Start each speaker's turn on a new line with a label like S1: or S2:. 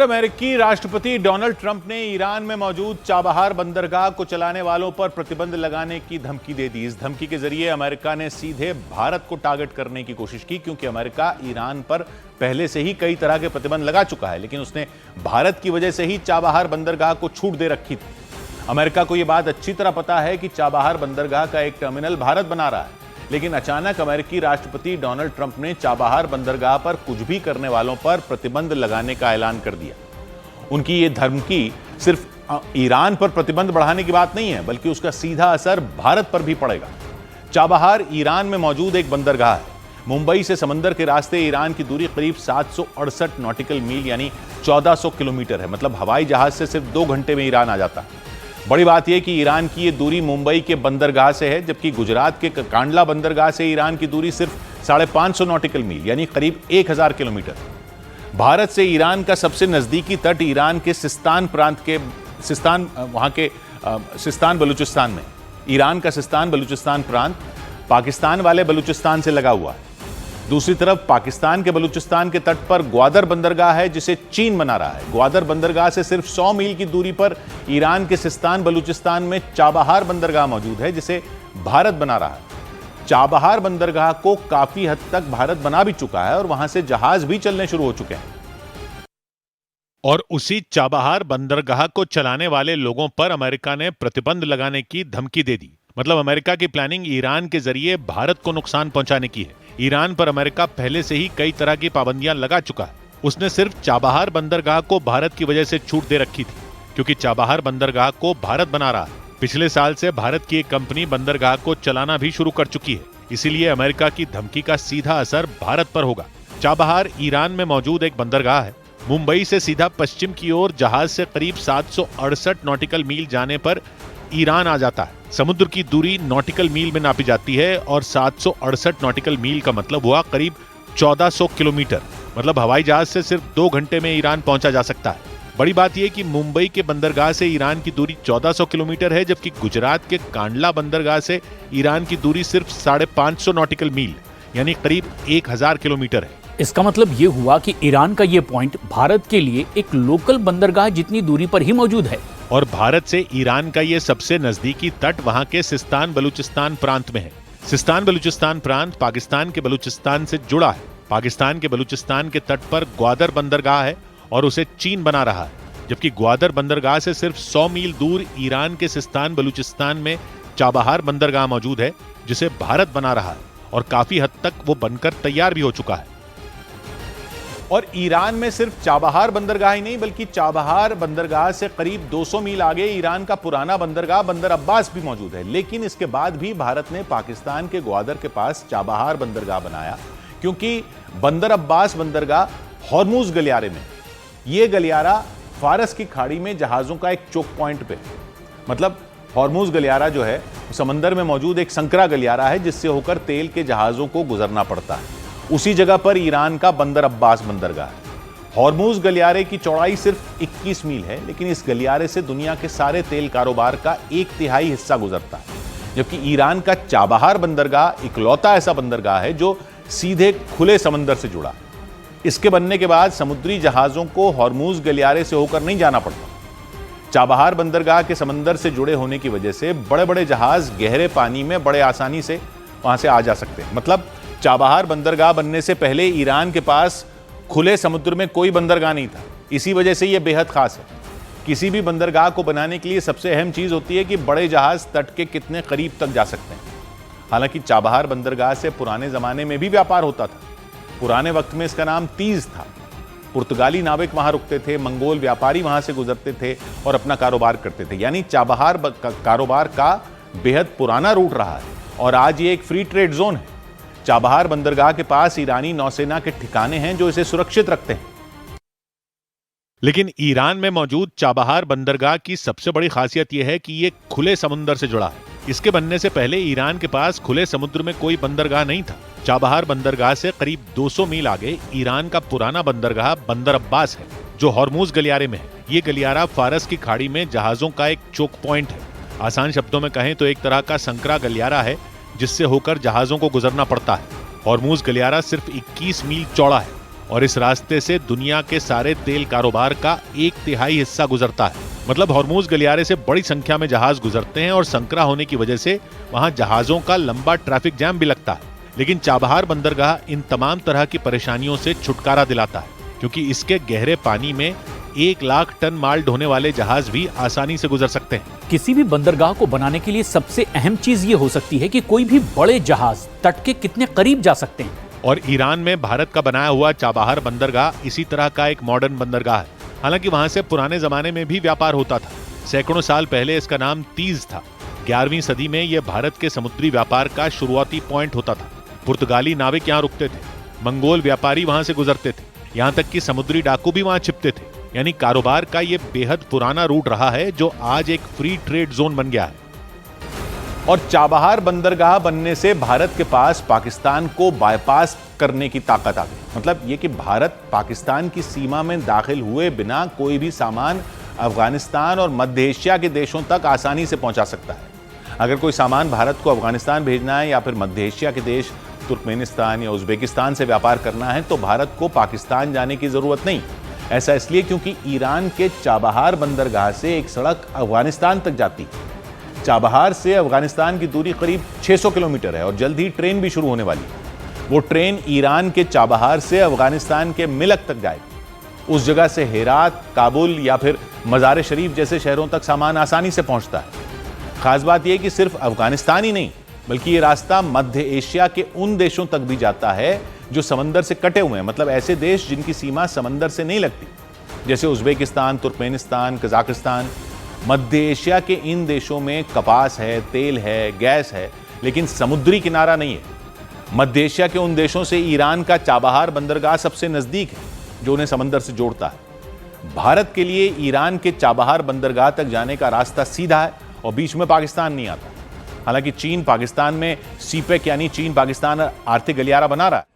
S1: अमेरिकी राष्ट्रपति Donald Trump ने ईरान में मौजूद चाबहार बंदरगाह को चलाने वालों पर प्रतिबंध लगाने की धमकी दे दी। इस धमकी के जरिए अमेरिका ने सीधे भारत को टारगेट करने की कोशिश की, क्योंकि अमेरिका ईरान पर पहले से ही कई तरह के प्रतिबंध लगा चुका है, लेकिन उसने भारत की वजह से ही चाबहार बंदरगाह को छूट दे रखी थी। अमेरिका को यह बात अच्छी तरह पता है कि चाबहार बंदरगाह का एक टर्मिनल भारत बना रहा है, लेकिन अचानक अमेरिकी राष्ट्रपति डोनाल्ड ट्रंप ने चाबहार बंदरगाह पर कुछ भी करने वालों पर प्रतिबंध लगाने का ऐलान कर दिया। उनकी ये धमकी सिर्फ ईरान पर प्रतिबंध बढ़ाने की बात नहीं है, बल्कि उसका सीधा असर भारत पर भी पड़ेगा। चाबहार ईरान में मौजूद एक बंदरगाह है। मुंबई से समंदर के रास्ते ईरान की दूरी करीब 768 नॉटिकल मील यानी 1400 किलोमीटर है। मतलब हवाई जहाज से सिर्फ 2 घंटे में ईरान आ जाता है। बड़ी बात यह कि ईरान की ये दूरी मुंबई के बंदरगाह से है, जबकि गुजरात के कांडला बंदरगाह से ईरान की दूरी सिर्फ 550 नॉटिकल मील यानी करीब 1000 किलोमीटर। भारत से ईरान का सबसे नजदीकी तट ईरान के सिस्तान प्रांत के सिस्तान बलूचिस्तान में। ईरान का सिस्तान बलूचिस्तान प्रांत पाकिस्तान वाले बलूचिस्तान से लगा हुआ है। दूसरी तरफ पाकिस्तान के बलूचिस्तान के तट पर ग्वादर बंदरगाह है, जिसे चीन बना रहा है। ग्वादर बंदरगाह से सिर्फ 100 मील की दूरी पर ईरान के सिस्तान बलूचिस्तान में चाबहार बंदरगाह मौजूद है, जिसे भारत बना रहा है। चाबहार बंदरगाह को काफी हद तक भारत बना भी चुका है और वहां से जहाज भी चलने शुरू हो चुके हैं।
S2: और उसी चाबहार बंदरगाह को चलाने वाले लोगों पर अमेरिका ने प्रतिबंध लगाने की धमकी दे दी। मतलब अमेरिका की प्लानिंग ईरान के जरिए भारत को नुकसान पहुंचाने की है। ईरान पर अमेरिका पहले से ही कई तरह की पाबंदियां लगा चुका है। उसने सिर्फ चाबहार बंदरगाह को भारत की वजह से छूट दे रखी थी, क्योंकि चाबहार बंदरगाह को भारत बना रहा है। पिछले साल से भारत की एक कंपनी बंदरगाह को चलाना भी शुरू कर चुकी है, इसीलिए अमेरिका की धमकी का सीधा असर भारत पर होगा। चाबहार ईरान में मौजूद एक बंदरगाह है। मुंबई से सीधा पश्चिम की ओर जहाज से करीब 768 नॉटिकल मील जाने पर ईरान आ जाता है। समुद्र की दूरी नॉटिकल मील में नापी जाती है और 768 नॉटिकल मील का मतलब हुआ करीब 1400 किलोमीटर। मतलब हवाई जहाज से सिर्फ 2 घंटे में ईरान पहुंचा जा सकता है। बड़ी बात यह कि मुंबई के बंदरगाह से ईरान की दूरी 1400 किलोमीटर है, जबकि गुजरात के कांडला बंदरगाह से ईरान की दूरी सिर्फ 550 नॉटिकल मील यानी करीब 1000 किलोमीटर है।
S3: इसका मतलब ये हुआ कि ईरान का ये पॉइंट भारत के लिए एक लोकल बंदरगाह जितनी दूरी पर ही मौजूद है।
S2: और भारत से ईरान का ये सबसे नजदीकी तट वहां के सिस्तान बलूचिस्तान प्रांत में है। सिस्तान बलूचिस्तान प्रांत पाकिस्तान के बलूचिस्तान से जुड़ा है। पाकिस्तान के बलूचिस्तान के तट पर ग्वादर बंदरगाह है और उसे चीन बना रहा है, जबकि ग्वादर बंदरगाह से सिर्फ 100 मील दूर ईरान के सिस्तान बलूचिस्तान में चाबहार बंदरगाह मौजूद है, जिसे भारत बना रहा है और काफी हद तक वो बनकर तैयार भी हो चुका है।
S1: और ईरान में सिर्फ चाबहार बंदरगाह ही नहीं, बल्कि चाबहार बंदरगाह से करीब 200 मील आगे ईरान का पुराना बंदरगाह बंदर अब्बास भी मौजूद है। लेकिन इसके बाद भी भारत ने पाकिस्तान के ग्वादर के पास चाबहार बंदरगाह बनाया, क्योंकि बंदर अब्बास बंदरगाह हॉर्मुज गलियारे में। यह गलियारा फारस की खाड़ी में जहाजों का एक चोक पॉइंट पे। मतलब हॉर्मुज गलियारा जो है समंदर में मौजूद एक संकरा गलियारा है, जिससे होकर तेल के जहाजों को गुजरना पड़ता है। उसी जगह पर ईरान का बंदर अब्बास बंदरगाह है। हॉर्मुज गलियारे की चौड़ाई सिर्फ 21 मील है, लेकिन इस गलियारे से दुनिया के सारे तेल कारोबार का 1/3 हिस्सा गुजरता है। जबकि ईरान का चाबहार बंदरगाह इकलौता ऐसा बंदरगाह है जो सीधे खुले समंदर से जुड़ा। इसके बनने के बाद समुद्री जहाजों को हॉर्मुज गलियारे से होकर नहीं जाना पड़ता। चाबहार बंदरगाह के समंदर से जुड़े होने की वजह से बड़े बड़े जहाज गहरे पानी में बड़े आसानी से वहां से आ जा सकते हैं। मतलब चाबहार बंदरगाह बनने से पहले ईरान के पास खुले समुद्र में कोई बंदरगाह नहीं था। इसी वजह से यह बेहद खास है। किसी भी बंदरगाह को बनाने के लिए सबसे अहम चीज होती है कि बड़े जहाज तट के कितने करीब तक जा सकते हैं। हालांकि चाबहार बंदरगाह से पुराने जमाने में भी व्यापार होता था। पुराने वक्त में इसका नाम तीज था। पुर्तगाली नाविक वहां रुकते थे, मंगोल व्यापारी वहां से गुजरते थे और अपना कारोबार करते थे। यानी चाबहार कारोबार का बेहद पुराना रूट रहा है और आज ये एक फ्री ट्रेड जोन है। चाबहार बंदरगाह के पास ईरानी नौसेना के ठिकाने हैं जो इसे सुरक्षित रखते हैं।
S2: लेकिन ईरान में मौजूद चाबहार बंदरगाह की सबसे बड़ी खासियत यह है कि ये खुले समुद्र से जुड़ा है। इसके बनने से पहले ईरान के पास खुले समुद्र में कोई बंदरगाह नहीं था। चाबहार बंदरगाह से करीब 200 मील आगे ईरान का पुराना बंदरगाह बंदर अब्बास है, जो हॉर्मुज गलियारे में है। ये गलियारा फारस की खाड़ी में जहाजों का एक चोक पॉइंट है। आसान शब्दों में कहें तो एक तरह का संकरा गलियारा है, जिससे होकर जहाजों को गुजरना पड़ता है। हॉर्मुज गलियारा सिर्फ 21 मील चौड़ा है और इस रास्ते से दुनिया के सारे तेल कारोबार का 1/3 हिस्सा गुजरता है। मतलब हॉर्मूज गलियारे से बड़ी संख्या में जहाज गुजरते हैं और संकरा होने की वजह से वहां जहाजों का लंबा ट्रैफिक जैम भी लगता है। लेकिन चाबहार बंदरगाह इन तमाम तरह की परेशानियों से छुटकारा दिलाता है, क्योंकि इसके गहरे पानी में 1 लाख टन माल ढोने वाले जहाज भी आसानी से गुजर सकते हैं।
S3: किसी भी बंदरगाह को बनाने के लिए सबसे अहम चीज ये हो सकती है कि कोई भी बड़े जहाज तट के कितने करीब जा सकते हैं।
S2: और ईरान में भारत का बनाया हुआ चाबहार बंदरगाह इसी तरह का एक मॉडर्न बंदरगाह है। हालांकि वहां से पुराने जमाने में भी व्यापार होता था। सैकड़ों साल पहले इसका नाम तीज था। 11वीं सदी में यह भारत के समुद्री व्यापार का शुरुआती पॉइंट होता था। पुर्तगाली नाविक यहाँ रुकते थे, मंगोल व्यापारी वहां से गुजरते थे, यहाँ तक कि समुद्री डाकू भी वहां छिपते थे। यानी कारोबार का ये बेहद पुराना रूट रहा है, जो आज एक फ्री ट्रेड जोन बन गया है।
S1: और चाबहार बंदरगाह बनने से भारत के पास पाकिस्तान को बाईपास करने की ताकत आ गई। मतलब ये कि भारत पाकिस्तान की सीमा में दाखिल हुए बिना कोई भी सामान अफगानिस्तान और मध्य एशिया के देशों तक आसानी से पहुंचा सकता है। अगर कोई सामान भारत को अफगानिस्तान भेजना है या फिर मध्य एशिया के देश तुर्कमेनिस्तान या उज्बेकिस्तान से व्यापार करना है, तो भारत को पाकिस्तान जाने की जरूरत नहीं। ऐसा इसलिए क्योंकि ईरान के चाबहार बंदरगाह से एक सड़क अफगानिस्तान तक जाती है। चाबहार से अफगानिस्तान की दूरी करीब 600 किलोमीटर है और जल्द ही ट्रेन भी शुरू होने वाली है। वो ट्रेन ईरान के चाबहार से अफगानिस्तान के मिलक तक जाएगी। उस जगह से हेरात, काबुल या फिर मज़ार शरीफ जैसे शहरों तक सामान आसानी से पहुंचता है। खास बात यह कि सिर्फ अफगानिस्तान ही नहीं, बल्कि ये रास्ता मध्य एशिया के उन देशों तक भी जाता है जो समंदर से कटे हुए हैं। मतलब ऐसे देश जिनकी सीमा समंदर से नहीं लगती, जैसे उज्बेकिस्तान, तुर्कमेनिस्तान, कजाकिस्तान। मध्य एशिया के इन देशों में कपास है, तेल है, गैस है, लेकिन समुद्री किनारा नहीं है। मध्य एशिया के उन देशों से ईरान का चाबहार बंदरगाह सबसे नजदीक है, जो उन्हें समंदर से जोड़ता है। भारत के लिए ईरान के चाबहार बंदरगाह तक जाने का रास्ता सीधा है और बीच में पाकिस्तान नहीं आता। हालांकि चीन पाकिस्तान में सीपेक यानी चीन पाकिस्तान आर्थिक गलियारा बना रहा है।